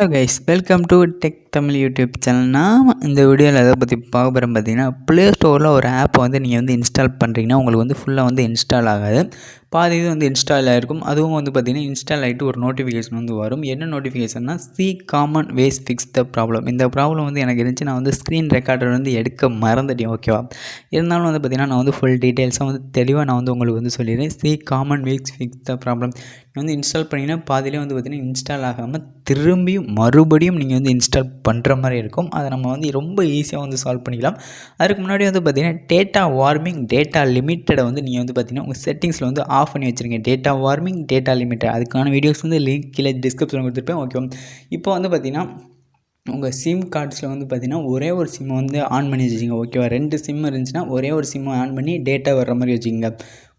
Hello guys, welcome to tech Tamil YouTube channel. நான் இந்த வீடியோவில் எதை பற்றி பார்க்க போகிறேன் பார்த்தீங்கன்னா, ப்ளே ஸ்டோரில் ஒரு ஆப்பை நீங்கள் இன்ஸ்டால் பண்ணுறீங்கன்னா உங்களுக்கு ஃபுல்லாக இன்ஸ்டால் ஆகாது. பாதி இது இன்ஸ்டால் ஆகிருக்கும். அதுவும் பார்த்திங்கன்னா இன்ஸ்டால் ஆகிட்டு ஒரு நோட்டிஃபிகேஷன் வரும். என்ன நோட்டிஃபிகேஷன்னா, see common ways fix the problem. இந்த ப்ராப்ளம் எனக்கு இருந்துச்சு. நான் ஸ்க்ரீன் ரெக்கார்டர் எடுக்க மறந்துட்டேன். ஓகேவா, இருந்தாலும் பார்த்திங்கன்னா நான் ஃபுல் டீட்டெயில்ஸாக தெளிவாக நான் உங்களுக்கு சொல்லிடுறேன். See common ways fix the problem. Install பண்ணிங்கன்னா பாதியிலே பார்த்திங்கன்னா இன்ஸ்டால் ஆகாமல் திரும்பியும் மறுபடியும் நீங்கள் இன்ஸ்டால் பண்ணுற மாதிரி இருக்கும். அதை நம்ம ரொம்ப ஈஸியாக சால்வ் பண்ணிக்கலாம். அதுக்கு முன்னாடி பார்த்திங்கன்னா டேட்டா வார்மிங் டேட்டா லிமிட்டடை நீங்கள் பார்த்திங்கன்னா உங்கள் செட்டிங்ஸில் ஆஃப் பண்ணி வச்சுருங்க. டேட்டா வார்மிங் டேட்டா லிமிட்டட் அதுக்கான வீடியோஸ் லிங்க் கீழே டிஸ்கிரிப்ஷனில் கொடுத்துருப்பேன். ஓகே, இப்போ பார்த்திங்கன்னா உங்கள் சிம் கார்ட்ஸில் பார்த்திங்கன்னா ஒரே ஒரு சிம்மை ஆன் பண்ணி வச்சுக்கிங்க. ஓகேவா, 2 சிம் இருந்துச்சுன்னா ஒரே ஒரு சிம்மை ஆன் பண்ணி டேட்டா வர்ற மாதிரி வச்சுக்கிங்க.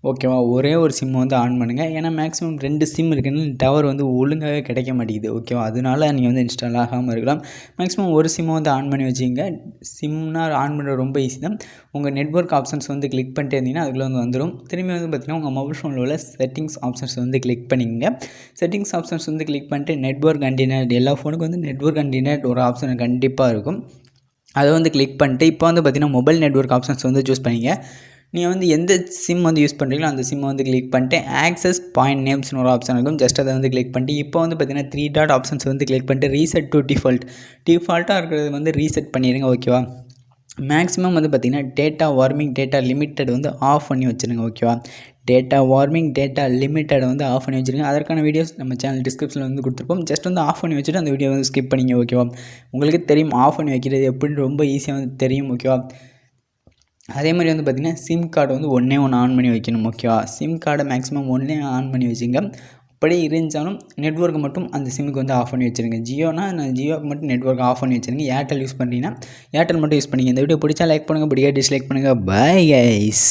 ஓகேவா, ஒரே ஒரு சிம்மை ஆன் பண்ணுங்கள். ஏன்னா மேக்ஸிமம் 2 சிம் இருக்குன்னு டவர் ஒழுங்காகவே கிடைக்க மாட்டேங்குது. ஓகேவா, அதனால நீங்கள் இன்ஸ்டால் ஆகாமல் இருக்கலாம். மேக்ஸிமம் ஒரு சிம்மை ஆன் பண்ணி வச்சுக்கிங்க. சிம்னா ஆன் பண்ணுறது ரொம்ப ஈஸி தான். உங்கள் நெட்வொர்க் ஆப்ஷன்ஸ் கிளிக் பண்ணிட்டு இருந்தீங்கன்னா அதுக்குள்ளே வந்துடும். திரும்பி பார்த்திங்கன்னா உங்கள் மொபைல் ஃபோனில் உள்ள செட்டிங்ஸ் ஆப்ஷன்ஸ் கிளிக் பண்ணிங்க. செட்டிங்ஸ் ஆப்ஷன்ஸ் கிளிக் பண்ணிட்டு நெட்வொர்க் அண்ட் இன்டர்நெட், எல்லா ஃபோனுக்கும் நெட்வொர்க் அண்ட் இன்டர்நெட் ஒரு ஆப்ஷன் கண்டிப்பாக இருக்கும். அதை கிளிக் பண்ணிட்டு இப்போ பார்த்திங்கன்னா மொபைல் நெட்வொர்க் ஆப்ஷன்ஸ் சூஸ் பண்ணிங்க. நீங்கள் எந்த சிம் யூஸ் பண்ணுறீங்களோ அந்த சிம்மை கிளிக் பண்ணிட்டு ஆக்சஸ் பாயிண்ட் நேம்ஸ்னு ஒரு ஆப்ஷன் இருக்கும். ஜஸ்ட் அதை கிளிக் பண்ணிட்டு இப்போ பார்த்திங்கன்னா 3 டாட் ஆப்ஷன்ஸ் கிளிக் பண்ணிட்டு ரீசெட் டு டிஃபால்ட்டாக இருக்கிறது ரீசெட் பண்ணிடுங்க. ஓகேவா, மேக்ஸிமம் பார்த்திங்கன்னா data warming data limited off பண்ணி வச்சுருங்க. ஓகேவா, data warming data limited off பண்ணி வச்சுருங்க. அதற்கான வீடியோஸ் நம்ம சேனல் டிஸ்கிரிப்ஷனில் கொடுத்துருப்போம். ஜஸ்ட் ஆஃப் பண்ணி வச்சுட்டு அந்த வீடியோ ஸ்கிப் பண்ணிங்க. ஓகேவா, உங்களுக்கு தெரியும் ஆஃப் பண்ணி வைக்கிறது எப்படின்னு ரொம்ப ஈஸியாக தெரியும். ஓகேவா, அதே மாதிரி பார்த்திங்கன்னா சிம் கார்டு ஒன்றே ஆன் பண்ணி வைக்கணும். ஓகேவா, சிம் கார்டை மேக்ஸிமம் ஒன்றே ஆன் பண்ணி வச்சுங்க. அப்படியே இருந்தாலும் நெட்வொர்க்கை மட்டும் அந்த சிம்முக்கு ஆஃப் பண்ணி வச்சுருங்க. ஜியோனா நான் ஜியோக்கு மட்டும் நெட்வொர்க் ஆஃப் பண்ணி வச்சுருங்க. ஏர்டெல் யூஸ் பண்ணுறீங்கன்னா ஏர்டெல் மட்டும் யூஸ் பண்ணிங்க. இந்த வீடியோ பிடிச்சா லைக் பண்ணுங்கள், பிடிக்காத டிஸ்லைக் பண்ணுங்கள். Bye guys.